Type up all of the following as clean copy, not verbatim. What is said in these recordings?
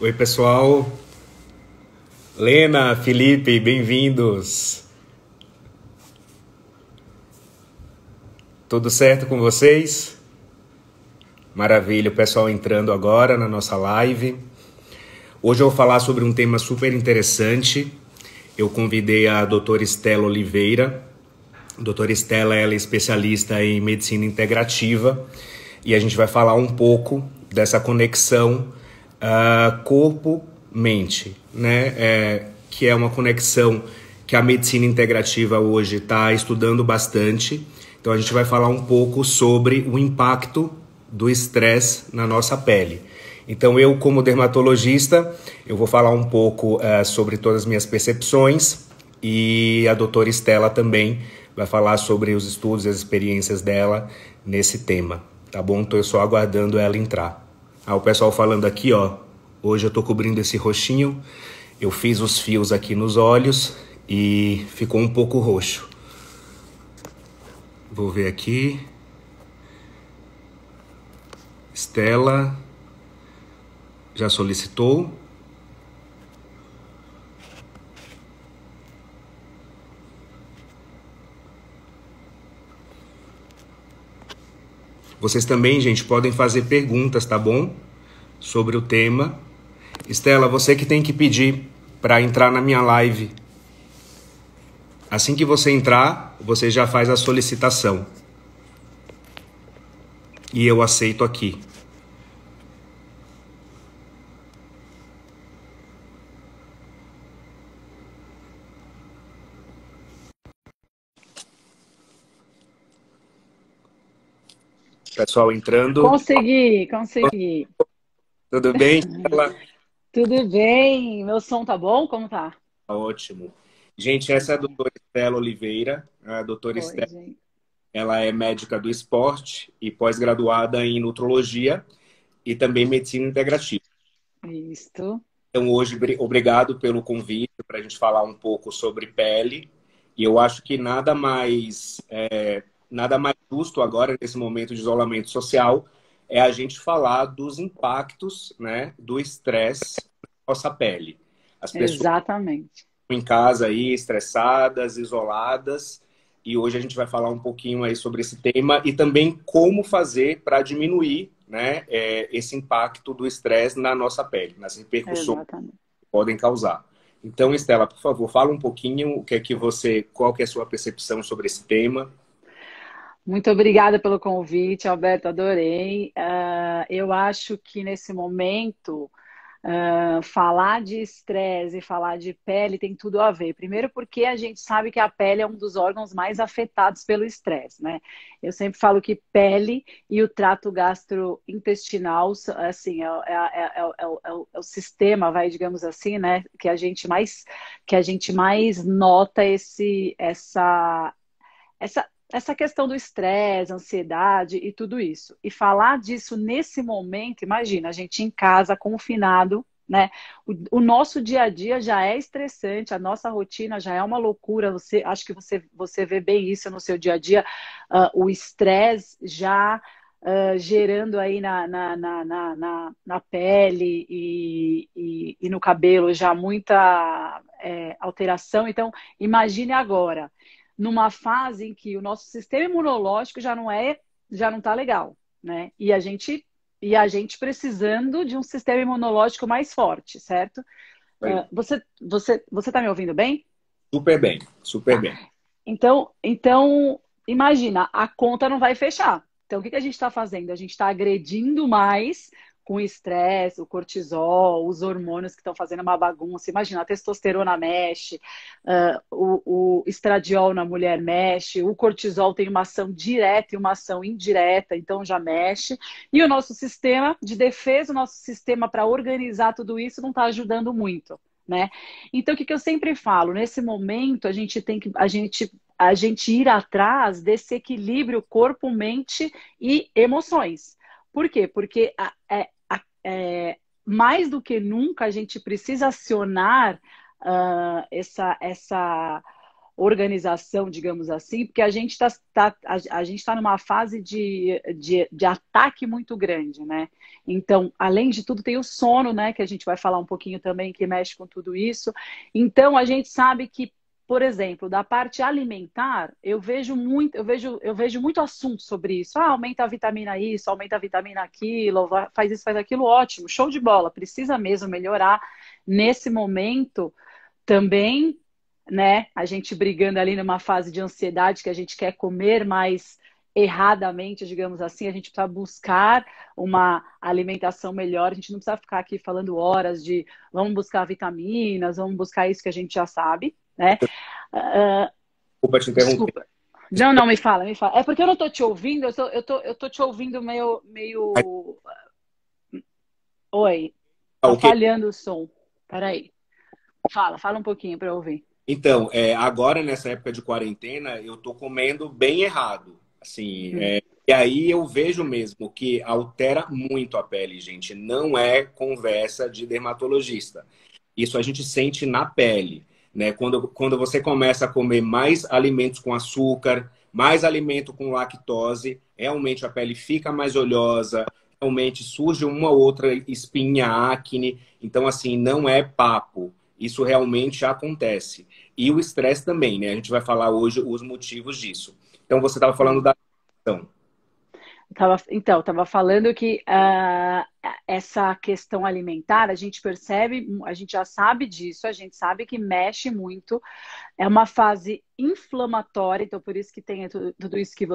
Oi, pessoal. Lena, Felipe, bem-vindos. Tudo certo com vocês? Maravilha, o pessoal entrando agora na nossa live. Hoje eu vou falar sobre um tema super interessante. Eu convidei a doutora Estela Oliveira. A doutora Estela, ela é especialista em medicina integrativa e a gente vai falar um pouco dessa conexão corpo-mente, né? Que é uma conexão que a medicina integrativa hoje está estudando bastante. Então a gente vai falar um pouco sobre o impacto do estresse na nossa pele. Então eu, como dermatologista, eu vou falar um pouco sobre todas as minhas percepções e a doutora Estela também vai falar sobre os estudos e as experiências dela nesse tema, tá bom? Então eu só aguardando ela entrar. O pessoal falando aqui, ó, hoje eu tô cobrindo esse roxinho, eu fiz os fios aqui nos olhos e ficou um pouco roxo. Vou ver aqui. Estela já solicitou. Vocês também, gente, podem fazer perguntas, tá bom? Sobre o tema. Estela, você que tem que pedir para entrar na minha live. Assim que você entrar, você já faz a solicitação. E eu aceito aqui. Pessoal entrando. Consegui. Tudo bem, Estela? Tudo bem? Meu som tá bom? Como tá? Tá ótimo. Gente, essa é a doutora Estela Oliveira. A doutora Oi, Estela, gente. ela é médica do esporte e pós-graduada em nutrologia e também medicina integrativa. Isto. Então, hoje, obrigado pelo convite para a gente falar um pouco sobre pele. E eu acho que nada mais justo agora, nesse momento de isolamento social, é a gente falar dos impactos, né, do estresse na nossa pele. As pessoas Exatamente. estão em casa aí, estressadas, isoladas, e hoje a gente vai falar um pouquinho aí sobre esse tema e também como fazer para diminuir, né, esse impacto do estresse na nossa pele, nas repercussões Exatamente. podem causar. Então, Estela, por favor, fala um pouquinho qual que é a sua percepção sobre esse tema. Muito obrigada pelo convite, Alberto. Adorei. Eu acho que nesse momento falar de estresse e falar de pele tem tudo a ver. Primeiro, porque a gente sabe que a pele é um dos órgãos mais afetados pelo estresse, né? Eu sempre falo que pele e o trato gastrointestinal, assim, é o sistema, vai, digamos assim, né? Que a gente mais nota essa questão do estresse, ansiedade e tudo isso. E falar disso nesse momento, imagina, a gente em casa, confinado, né? O nosso dia a dia já é estressante, a nossa rotina já é uma loucura. Acho que você vê bem isso no seu dia a dia, o estresse já gerando aí na pele e no cabelo já muita alteração. Então, imagine agora numa fase em que o nosso sistema imunológico já não está legal, né? E a gente precisando de um sistema imunológico mais forte, certo? Aí. Você está me ouvindo bem? Super bem, super Tá. bem. Então, imagina, a conta não vai fechar. Então, o que a gente está fazendo? A gente está agredindo mais com o estresse, o cortisol, os hormônios que estão fazendo uma bagunça. Imagina, a testosterona mexe, o estradiol na mulher mexe, o cortisol tem uma ação direta e uma ação indireta, então já mexe. E o nosso sistema de defesa, o nosso sistema para organizar tudo isso não está ajudando muito, né? Então, o que eu sempre falo? Nesse momento, a gente tem que a gente ir atrás desse equilíbrio corpo, mente e emoções. Por quê? Porque mais do que nunca a gente precisa acionar essa organização, digamos assim, porque a gente tá numa fase de ataque muito grande, né? Então, além de tudo, tem o sono, né? Que a gente vai falar um pouquinho também, que mexe com tudo isso. Então, a gente sabe que, por exemplo, da parte alimentar, eu vejo muito assunto sobre isso. Ah, aumenta a vitamina isso, aumenta a vitamina aquilo, faz isso, faz aquilo, ótimo, show de bola. Precisa mesmo melhorar nesse momento também, né? A gente brigando ali numa fase de ansiedade que a gente quer comer mais erradamente, digamos assim, a gente precisa buscar uma alimentação melhor, a gente não precisa ficar aqui falando horas de vamos buscar vitaminas, vamos buscar isso que a gente já sabe, né? Desculpa te interromper. Desculpa. Não, não, me fala, me fala. É porque eu não tô te ouvindo, eu tô te ouvindo meio... Oi, tá Ok. falhando o som. Peraí. Fala um pouquinho para eu ouvir. Então, agora nessa época de quarentena, eu tô comendo bem errado. Assim, Hum. e aí eu vejo mesmo que altera muito a pele, gente. Não é conversa de dermatologista. Isso a gente sente na pele, né? Quando você começa a comer mais alimentos com açúcar, mais alimento com lactose, realmente a pele fica mais oleosa, realmente surge uma outra espinha, acne. Então, assim, não é papo. Isso realmente acontece. E o estresse também, né? A gente vai falar hoje os motivos disso. Então, você estava falando Sim. da alimentação. Então, estava falando que essa questão alimentar, a gente percebe, a gente já sabe disso, a gente sabe que mexe muito, é uma fase inflamatória, então por isso que tem tudo isso que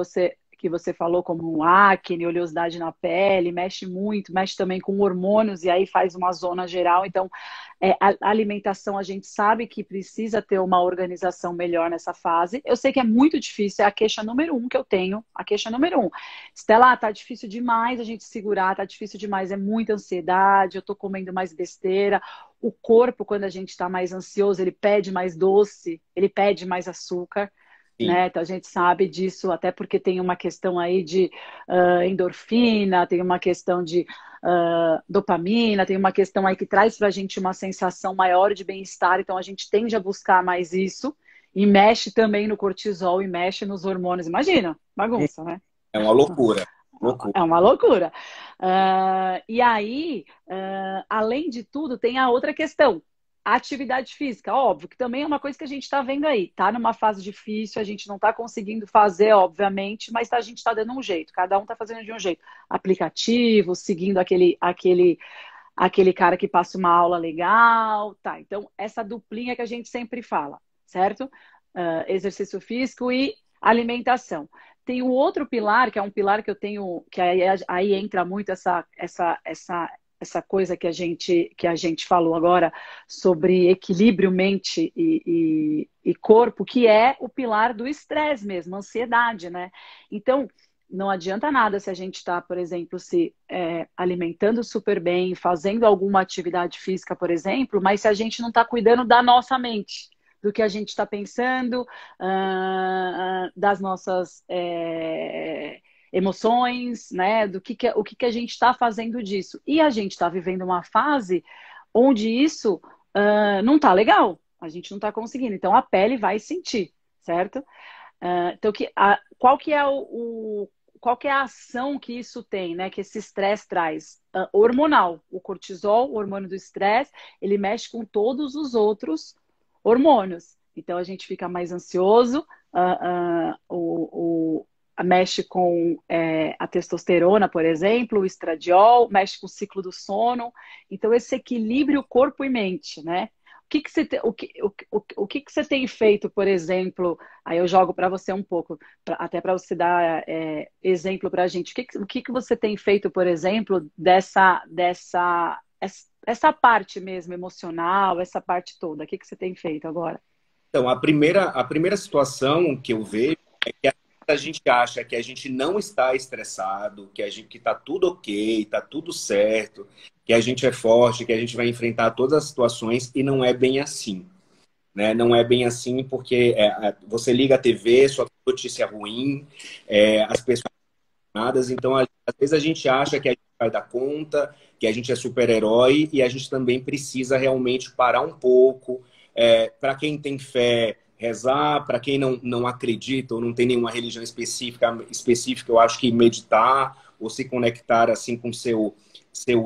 você falou, como um acne, oleosidade na pele, mexe muito, mexe também com hormônios, e aí faz uma zona geral. Então, a alimentação a gente sabe que precisa ter uma organização melhor nessa fase. Eu sei que é muito difícil, é a queixa número um que eu tenho, a queixa número um. Estela, tá difícil demais a gente segurar, tá difícil demais, é muita ansiedade, eu tô comendo mais besteira. O corpo, quando a gente está mais ansioso, ele pede mais doce, ele pede mais açúcar, Sim. né? Então a gente sabe disso, até porque tem uma questão aí de endorfina, tem uma questão de dopamina, tem uma questão aí que traz para a gente uma sensação maior de bem-estar, então a gente tende a buscar mais isso, e mexe também no cortisol, e mexe nos hormônios. Imagina, bagunça, né? É uma loucura. Loucura. É uma loucura. E aí, além de tudo, tem a outra questão. A atividade física, óbvio, que também é uma coisa que a gente está vendo aí. Tá numa fase difícil, a gente não está conseguindo fazer, obviamente, mas a gente está dando um jeito. Cada um está fazendo de um jeito. Aplicativo, seguindo aquele cara que passa uma aula legal, tá. Então, essa duplinha que a gente sempre fala, certo? Exercício físico e alimentação. Tem um outro pilar, que é um pilar que eu tenho, que aí entra muito essa coisa que a gente falou agora sobre equilíbrio mente e corpo, que é o pilar do estresse mesmo, ansiedade, né? Então, não adianta nada se a gente está, por exemplo, se alimentando super bem, fazendo alguma atividade física, por exemplo, mas se a gente não está cuidando da nossa mente, do que a gente está pensando, das nossas emoções, né? O que a gente está fazendo disso. E a gente está vivendo uma fase onde isso não está legal. A gente não está conseguindo. Então a pele vai sentir, certo? Então, qual que é qual que é a ação que isso tem, né? Que esse estresse traz? Hormonal. O cortisol, o hormônio do estresse, ele mexe com todos os outros hormônios. Então a gente fica mais ansioso, mexe com a testosterona, por exemplo, o estradiol, mexe com o ciclo do sono. Então esse equilíbrio corpo e mente, né? O que você tem feito, por exemplo? Aí eu jogo para você um pouco, até para você dar exemplo para a gente. O que você tem feito, por exemplo, essa parte mesmo emocional, essa parte toda? O que você tem feito agora? Então, a primeira situação que eu vejo é que a gente acha que a gente não está estressado, que está tudo ok, está tudo certo, que a gente é forte, que a gente vai enfrentar todas as situações e não é bem assim, né? Não é bem assim porque você liga a TV, só tem notícia ruim, as pessoas nada, então às vezes a gente acha que a gente vai dar conta, que a gente é super-herói e a gente também precisa realmente parar um pouco. Para quem tem fé, rezar. Para quem não acredita ou não tem nenhuma religião específica, eu acho que meditar ou se conectar assim com seu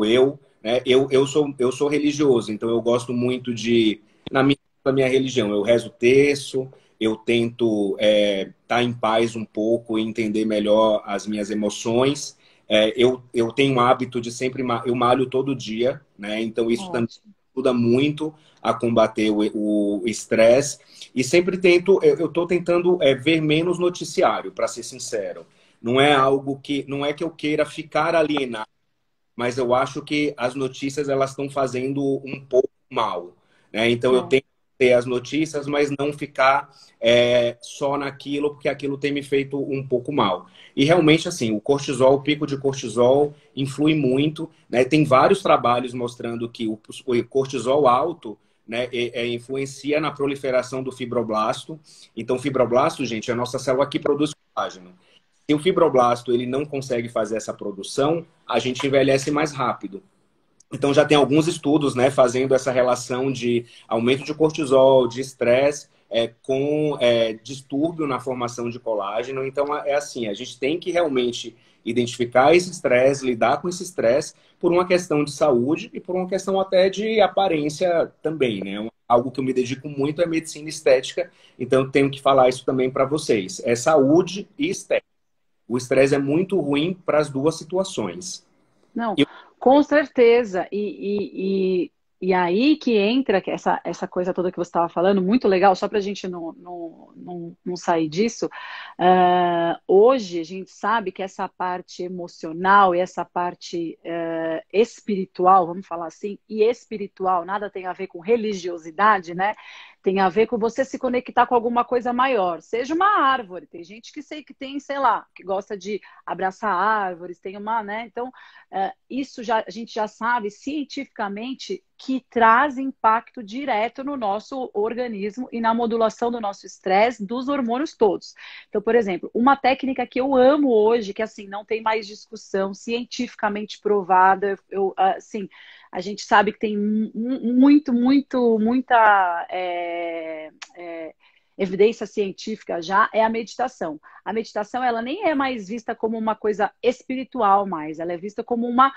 eu, né? Eu sou religioso, então eu gosto muito na minha religião, eu rezo o terço, eu tento estar em paz um pouco e entender melhor as minhas emoções. Eu tenho o hábito de sempre eu malho todo dia, né? Então isso também Ótimo. ajuda muito a combater o estresse. E sempre eu estou tentando ver menos noticiário, para ser sincero. Não é que eu queira ficar alienado, mas eu acho que as notícias elas estão fazendo um pouco mal, né? Então eu É. tenho que ter as notícias, mas não ficar só naquilo, porque aquilo tem me feito um pouco mal. E realmente, assim, o pico de cortisol influi muito, né? Tem vários trabalhos mostrando que o cortisol alto, né, influencia na proliferação do fibroblasto. Então, o fibroblasto, gente, é a nossa célula que produz colágeno. Se o fibroblasto ele não consegue fazer essa produção, a gente envelhece mais rápido. Então já tem alguns estudos, né, fazendo essa relação de aumento de cortisol, de estresse, com distúrbio na formação de colágeno. Então é assim, a gente tem que realmente identificar esse estresse, lidar com esse estresse por uma questão de saúde e por uma questão até de aparência também, né? Algo que eu me dedico muito é medicina estética, então eu tenho que falar isso também para vocês. É saúde e estética. O estresse é muito ruim para as duas situações. Não, E com certeza. E aí que entra essa coisa toda que você estava falando, muito legal, só para a gente não sair disso. Hoje a gente sabe que essa parte emocional e essa parte espiritual, vamos falar assim, e espiritual nada tem a ver com religiosidade, né? Tem a ver com você se conectar com alguma coisa maior, seja uma árvore. Tem gente que tem, sei lá, que gosta de abraçar árvores, tem uma, né? Então, isso a gente já sabe cientificamente que traz impacto direto no nosso organismo e na modulação do nosso estresse, dos hormônios todos. Então, por exemplo, uma técnica que eu amo hoje, que assim, não tem mais discussão, cientificamente provada, assim, a gente sabe que tem muita evidência científica já, é a meditação. A meditação, ela nem é mais vista como uma coisa espiritual mais, ela é vista como uma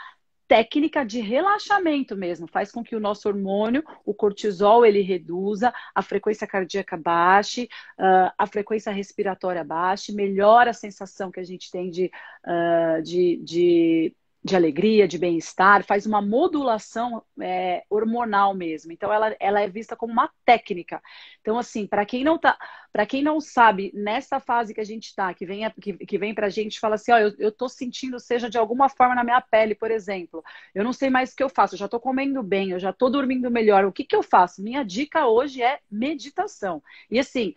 técnica de relaxamento mesmo, faz com que o nosso hormônio, o cortisol, ele reduza, a frequência cardíaca baixe, a frequência respiratória baixe, melhora a sensação que a gente tem de alegria, de bem-estar, faz uma modulação hormonal mesmo. Então, ela é vista como uma técnica. Então, assim, para quem não sabe, nessa fase que a gente está, que vem para a gente fala assim, ó, eu tô sentindo, seja de alguma forma na minha pele, por exemplo, eu não sei mais o que eu faço, eu já tô comendo bem, eu já tô dormindo melhor, o que que eu faço? Minha dica hoje é meditação. E assim,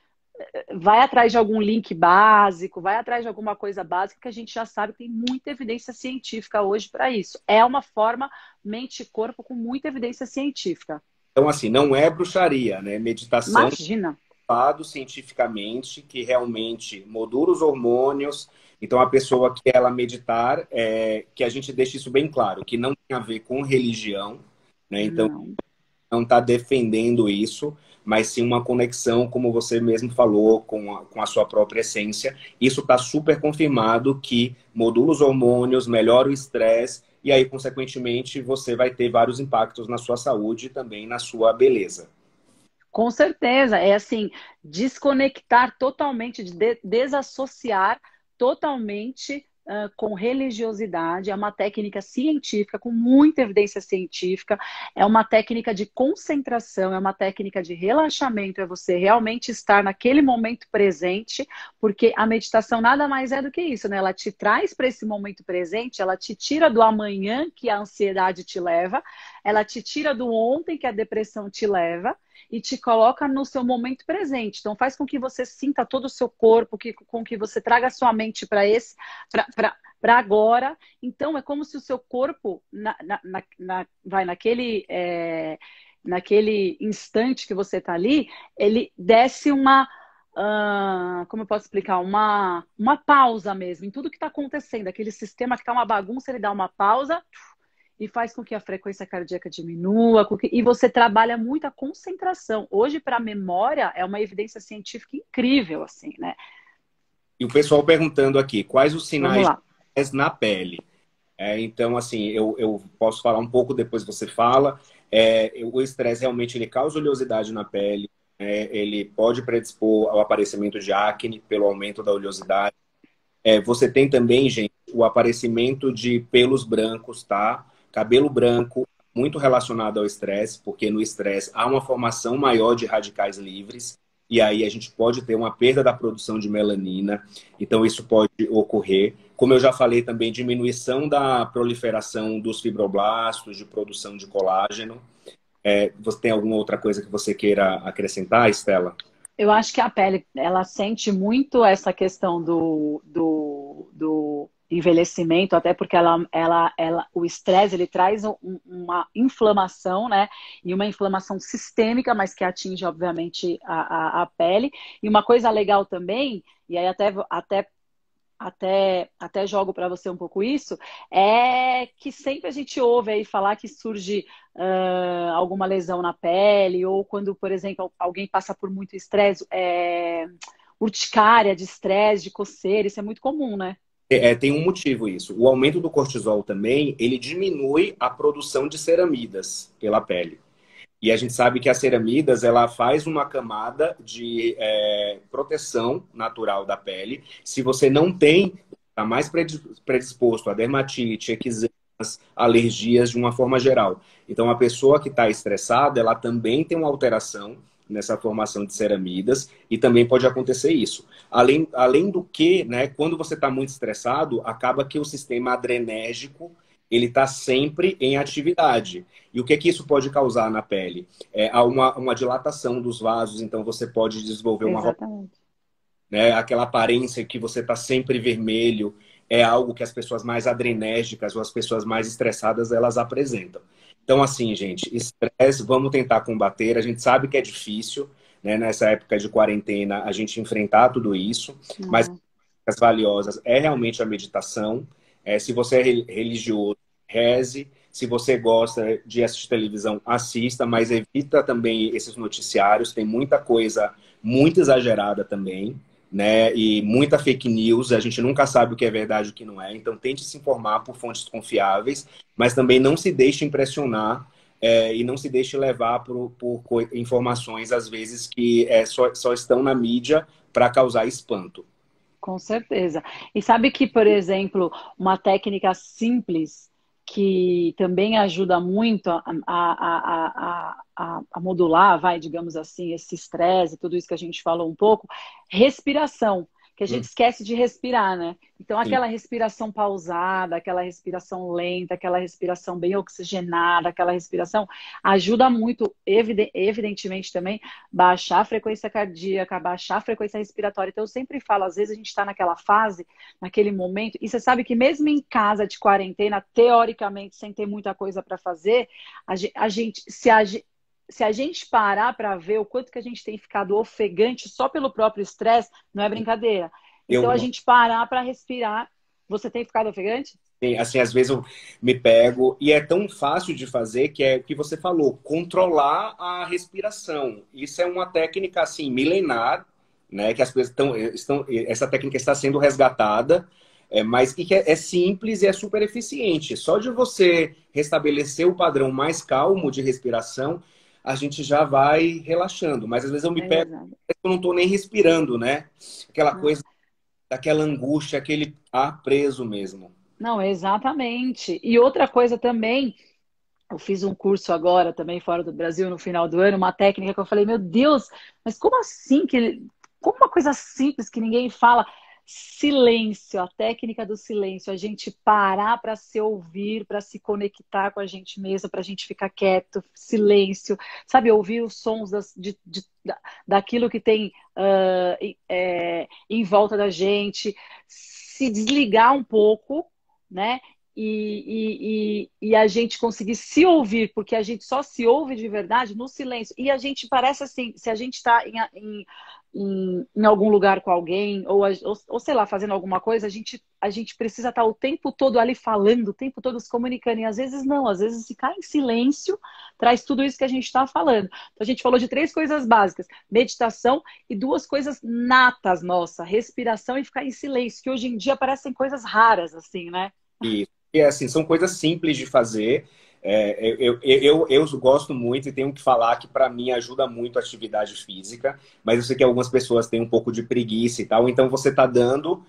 vai atrás de algum link básico, vai atrás de alguma coisa básica que a gente já sabe que tem muita evidência científica hoje para isso. É uma forma mente e corpo com muita evidência científica. então, assim, não é bruxaria, né? Meditação Imagina. provado cientificamente que realmente modula os hormônios. Então, a pessoa que ela meditar, que a gente deixe isso bem claro, que não tem a ver com religião, né? Então, Não. não está defendendo isso, mas sim uma conexão, como você mesmo falou, com a sua própria essência. Isso está super confirmado que modula os hormônios, melhora o estresse, e aí, consequentemente, você vai ter vários impactos na sua saúde e também na sua beleza. Com certeza, é assim, desconectar totalmente, desassociar totalmente com religiosidade. É uma técnica científica, com muita evidência científica, é uma técnica de concentração, é uma técnica de relaxamento, é você realmente estar naquele momento presente, porque a meditação nada mais é do que isso, né? Ela te traz para esse momento presente, ela te tira do amanhã que a ansiedade te leva, ela te tira do ontem que a depressão te leva e te coloca no seu momento presente. Então faz com que você sinta todo o seu corpo, com que você traga a sua mente para agora. Então é como se o seu corpo vai naquele instante que você está ali, ele desse como eu posso explicar? Uma pausa mesmo em tudo que está acontecendo. Aquele sistema que está uma bagunça, ele dá uma pausa e faz com que a frequência cardíaca diminua, e você trabalha muito a concentração. Hoje, para a memória, é uma evidência científica incrível, assim, né? E o pessoal perguntando aqui, quais os Vamos sinais de lá. estresse na pele? Então, assim, eu posso falar um pouco, depois você fala. O estresse realmente ele causa oleosidade na pele, ele pode predispor ao aparecimento de acne pelo aumento da oleosidade. Você tem também, gente, o aparecimento de pelos brancos, tá? Cabelo branco, muito relacionado ao estresse, porque no estresse há uma formação maior de radicais livres, e aí a gente pode ter uma perda da produção de melanina, então isso pode ocorrer. Como eu já falei também, diminuição da proliferação dos fibroblastos, de produção de colágeno. Você tem alguma outra coisa que você queira acrescentar, Estela? Eu acho que a pele, ela sente muito essa questão do envelhecimento, até porque o estresse, ele traz uma inflamação, né? E uma inflamação sistêmica, mas que atinge, obviamente, a pele. E uma coisa legal também, e aí até jogo para você um pouco isso, é que sempre a gente ouve aí falar que surge alguma lesão na pele, ou quando, por exemplo, alguém passa por muito estresse, urticária de estresse, de coceira, isso é muito comum, né? Tem um motivo isso. O aumento do cortisol também, ele diminui a produção de ceramidas pela pele. E a gente sabe que as ceramidas, ela faz uma camada de proteção natural da pele. Se você não tem, está mais predisposto a dermatite, eczemas, alergias de uma forma geral. Então, a pessoa que está estressada, ela também tem uma alteração nessa formação de ceramidas e também pode acontecer isso. Além do que, né, quando você está muito estressado, acaba que o sistema adrenérgico ele está sempre em atividade. E o que que isso pode causar na pele? Há uma dilatação dos vasos, então você pode desenvolver uma, Exatamente. né, aquela aparência que você está sempre vermelho, é algo que as pessoas mais adrenérgicas ou as pessoas mais estressadas, elas apresentam. Então, assim, gente, estresse, vamos tentar combater. A gente sabe que é difícil, né, nessa época de quarentena, a gente enfrentar tudo isso, mas Não. as valiosas é realmente a meditação. Se você é religioso, reze. Se você gosta de assistir televisão, assista, mas evita também esses noticiários. Tem muita coisa muito exagerada também, né? E muita fake news. A gente nunca sabe o que é verdade e o que não é. Então, tente se informar por fontes confiáveis, mas também não se deixe impressionar e não se deixe levar por informações, às vezes, que só estão na mídia para causar espanto. Com certeza. E sabe que, por exemplo, uma técnica simples que também ajuda muito a modular, vai, digamos assim, esse estresse, tudo isso que a gente falou um pouco, respiração, que a gente esquece de respirar, né? Então, Sim. aquela respiração pausada, aquela respiração lenta, aquela respiração bem oxigenada, aquela respiração ajuda muito, evidentemente também, baixar a frequência cardíaca, baixar a frequência respiratória. Então, eu sempre falo, às vezes a gente está naquela fase, naquele momento, e você sabe que mesmo em casa de quarentena, teoricamente, sem ter muita coisa para fazer, se a gente parar para ver o quanto que a gente tem ficado ofegante só pelo próprio estresse, não é brincadeira. Então, a Eu, gente parar para respirar. Você tem ficado ofegante? assim, às vezes eu me pego, e é tão fácil de fazer que é o que você falou, controlar a respiração. Isso é uma técnica, assim, milenar, né, que as pessoas essa técnica está sendo resgatada, mas que é simples e é super eficiente. Só de você restabelecer o padrão mais calmo de respiração, a gente já vai relaxando. Mas às vezes eu me É pego, verdade. eu não estou nem respirando, né? Aquela Não. coisa, daquela angústia, aquele ar preso mesmo. Não, exatamente. E outra coisa também, eu fiz um curso agora também fora do Brasil no final do ano, uma técnica que eu falei, meu Deus, mas como assim como uma coisa simples que ninguém fala? Silêncio, a técnica do silêncio, a gente parar para se ouvir, para se conectar com a gente mesmo, para a gente ficar quieto, silêncio, sabe, ouvir os sons daquilo que tem em volta da gente, se desligar um pouco, né? e a gente conseguir se ouvir, porque a gente só se ouve de verdade no silêncio. E a gente parece assim, se a gente está em algum lugar com alguém, ou sei lá, fazendo alguma coisa, a gente precisa estar o tempo todo ali falando, o tempo todo se comunicando. E às vezes não, às vezes ficar em silêncio traz tudo isso que a gente está falando. Então a gente falou de 3 coisas básicas: meditação e 2 coisas natas, nossa, respiração e ficar em silêncio, que hoje em dia parecem coisas raras, assim, né? E assim, são coisas simples de fazer. Eu gosto muito e tenho que falar que para mim ajuda muito a atividade física, mas eu sei que algumas pessoas têm um pouco de preguiça e tal, então você está dando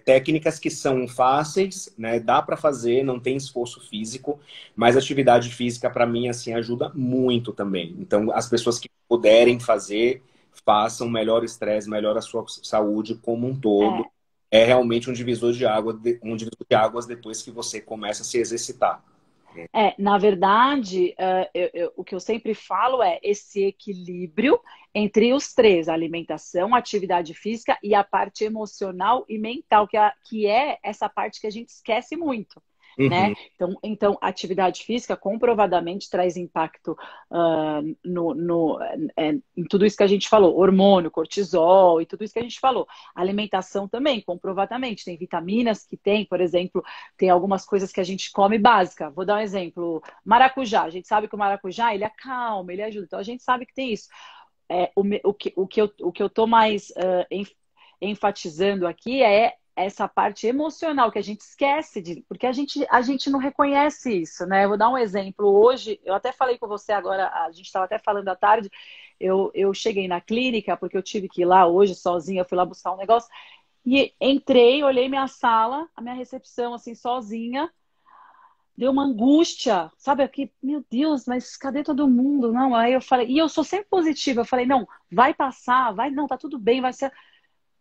técnicas que são fáceis, né? Dá para fazer, não tem esforço físico, mas atividade física para mim assim ajuda muito também. Então as pessoas que puderem fazer, façam, melhora o estresse, melhora a sua saúde como um todo. É, É realmente um divisor de água, um divisor de águas depois que você começa a se exercitar. Na verdade, o que eu sempre falo é esse equilíbrio entre os 3: alimentação, atividade física e a parte emocional e mental, que é essa parte que a gente esquece muito, né? Uhum. Então, a atividade física comprovadamente traz impacto em tudo isso que a gente falou: hormônio, cortisol e tudo isso que a gente falou. A alimentação também, comprovadamente, tem vitaminas que tem, por exemplo, tem algumas coisas que a gente come básica. Vou dar um exemplo: maracujá. A gente sabe que o maracujá, ele acalma, ele ajuda. Então, a gente sabe que tem isso. O que eu tô mais enfatizando aqui é essa parte emocional que a gente esquece porque a gente não reconhece isso, né? Eu vou dar um exemplo. Hoje, eu até falei com você agora, a gente estava até falando à tarde, eu cheguei na clínica porque eu tive que ir lá hoje sozinha, fui lá buscar um negócio, e entrei, olhei minha sala, a minha recepção, assim, sozinha. Deu uma angústia, sabe? Aqui, meu Deus, mas cadê todo mundo? Não, aí eu falei, e eu sou sempre positiva, eu falei, não, vai passar, vai, não, tá tudo bem, vai ser.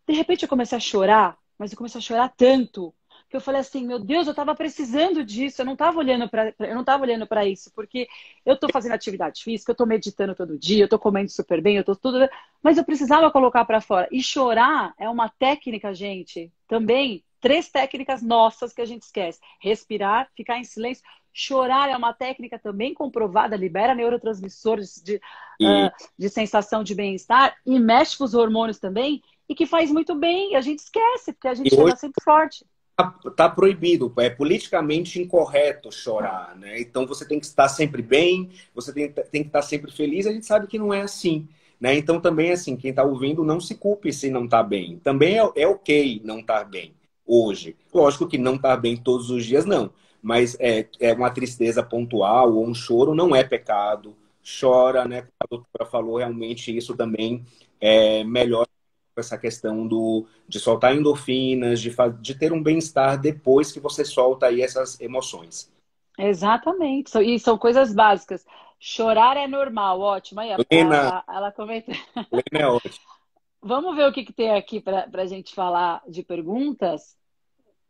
De repente eu comecei a chorar, mas eu comecei a chorar tanto que eu falei assim, meu Deus, eu tava precisando disso, eu não tava olhando para isso, porque eu tô fazendo atividade física, eu tô meditando todo dia, eu tô comendo super bem, eu tô tudo, mas eu precisava colocar para fora. E chorar é uma técnica, gente, também 3 técnicas nossas que a gente esquece: respirar, ficar em silêncio. Chorar é uma técnica também comprovada, libera neurotransmissores de sensação de bem-estar e mexe com os hormônios também, e que faz muito bem. E a gente esquece, porque a E gente hoje chega sempre forte. tá proibido, é politicamente incorreto chorar, né? Então você tem que estar sempre bem, você tem que estar sempre feliz. A gente sabe que não é assim, né? Então também assim, quem está ouvindo, não se culpe se não está bem. Também é ok não estar bem hoje. Lógico que não estar bem todos os dias, não. Mas é uma tristeza pontual ou um choro não é pecado. Chora, né? Como a doutora falou, realmente isso também melhora essa questão de soltar endorfinas, de ter um bem-estar depois que você solta aí essas emoções. Exatamente. E são coisas básicas. Chorar é normal, ótimo. Aí Lena, ela comenta. Lena é ótimo. Vamos ver o que tem aqui para a gente falar de perguntas.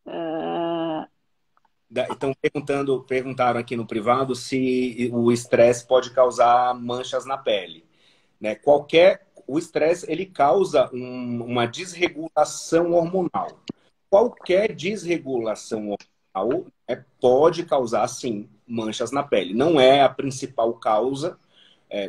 Ah, Então, perguntaram aqui no privado se o estresse pode causar manchas na pele, né? O estresse ele causa uma desregulação hormonal. Qualquer desregulação hormonal pode causar, sim, manchas na pele. Não é a principal causa,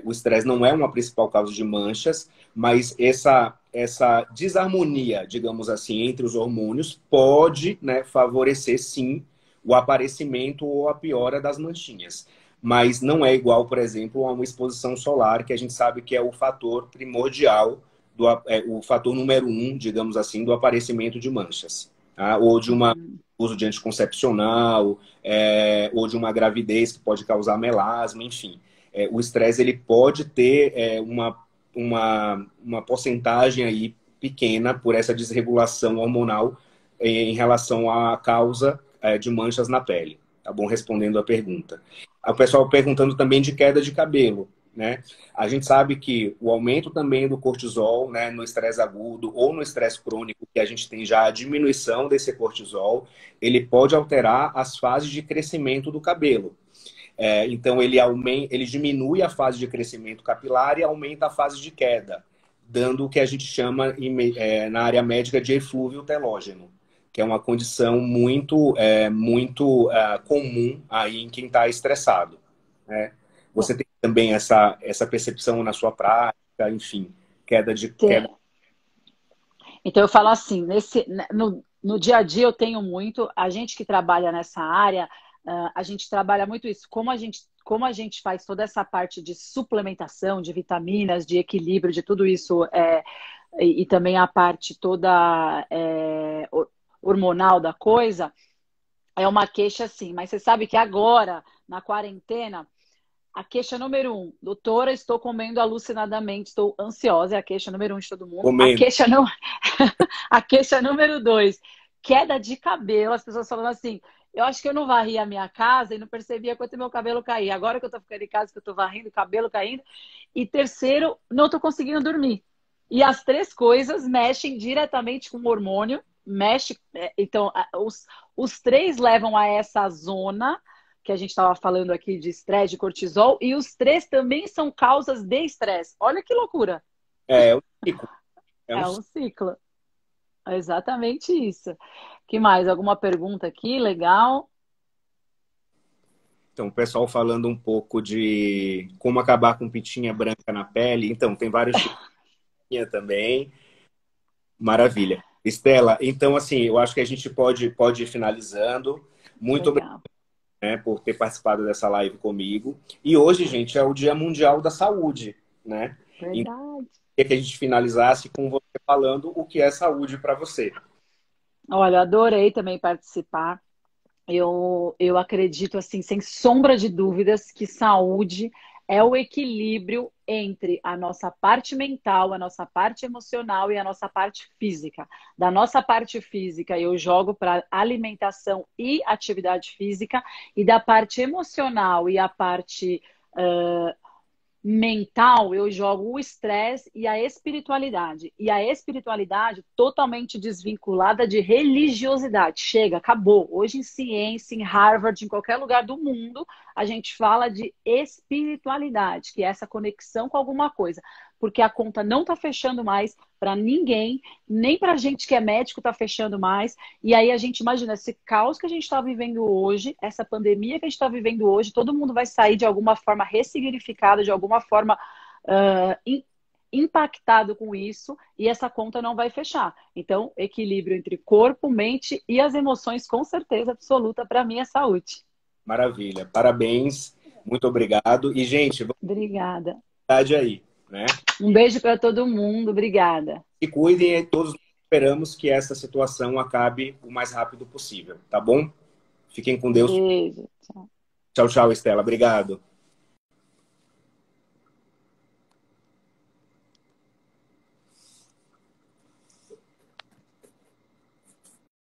o estresse não é uma principal causa de manchas, mas essa desarmonia, digamos assim, entre os hormônios pode, né, favorecer, sim, o aparecimento ou a piora das manchinhas. Mas não é igual, por exemplo, a uma exposição solar, que a gente sabe que é o fator primordial, o fator número 1, digamos assim, do aparecimento de manchas. Tá? Ou de um uhum. uso de anticoncepcional, ou de uma gravidez que pode causar melasma, enfim. O estresse ele pode ter uma porcentagem aí pequena por essa desregulação hormonal em relação à causa de manchas na pele. Tá bom? Respondendo a pergunta. O pessoal perguntando também de queda de cabelo, né? A gente sabe que o aumento também do cortisol, né, no estresse agudo ou no estresse crônico, que a gente tem já a diminuição desse cortisol, ele pode alterar as fases de crescimento do cabelo. Então, ele diminui a fase de crescimento capilar e aumenta a fase de queda, dando o que a gente chama na área médica de eflúvio telógeno. que é uma condição muito comum aí em quem está estressado, né? Você tem também essa percepção na sua prática, enfim, queda. Tem. Então, eu falo assim, no dia a dia eu tenho muito, a gente que trabalha nessa área, a gente trabalha muito isso. Como a gente faz toda essa parte de suplementação, de vitaminas, de equilíbrio, de tudo isso, e também a parte toda hormonal da coisa, é uma queixa assim. Mas você sabe que agora, na quarentena, a queixa número um, doutora, estou comendo alucinadamente, estou ansiosa, é a queixa número um de todo mundo. Comendo. A queixa número dois, queda de cabelo, as pessoas falando assim, eu acho que eu não varri a minha casa e não percebia quanto meu cabelo caía. Agora que eu tô ficando em casa, que eu tô varrendo, o cabelo caindo. E terceiro, não tô conseguindo dormir. E as três coisas mexem diretamente com o hormônio, então, os três levam a essa zona que a gente estava falando aqui de estresse, de cortisol, e os três também são causas de estresse. Olha que loucura. É um ciclo. É um ciclo. É exatamente isso. Que mais? Alguma pergunta aqui? Legal. Então, o pessoal falando um pouco de como acabar com pitinha branca na pele. Então, tem vários tipos de pitinha também. Maravilha. Estela, então, assim, eu acho que a gente pode ir finalizando. Muito obrigado, Legal. né, por ter participado dessa live comigo. E hoje, gente, é o Dia Mundial da Saúde, né? Então, Verdade. queria que a gente finalizasse com você falando o que é saúde para você. Olha, adorei também participar. Eu acredito, assim, sem sombra de dúvidas, que saúde é o equilíbrio entre a nossa parte mental, a nossa parte emocional e a nossa parte física. Da nossa parte física, eu jogo para alimentação e atividade física, e da parte emocional e a parte mental, eu jogo o estresse e a espiritualidade. E a espiritualidade totalmente desvinculada de religiosidade. Chega, acabou. Hoje em ciência, em Harvard, em qualquer lugar do mundo, a gente fala de espiritualidade, que é essa conexão com alguma coisa. Porque a conta não está fechando mais para ninguém, nem para a gente que é médico está fechando mais. E aí a gente imagina esse caos que a gente está vivendo hoje, essa pandemia que a gente está vivendo hoje, todo mundo vai sair de alguma forma ressignificado, de alguma forma impactado com isso, e essa conta não vai fechar. Então, equilíbrio entre corpo, mente e as emoções, com certeza absoluta, para mim é saúde. Maravilha. Parabéns. Muito obrigado. E, gente, vamos Obrigada. aí, né? Um beijo para todo mundo. Obrigada. Se cuidem e todos esperamos que essa situação acabe o mais rápido possível, tá bom? Fiquem com Deus. Beijo. Tchau. Tchau, tchau, Estela. Obrigado.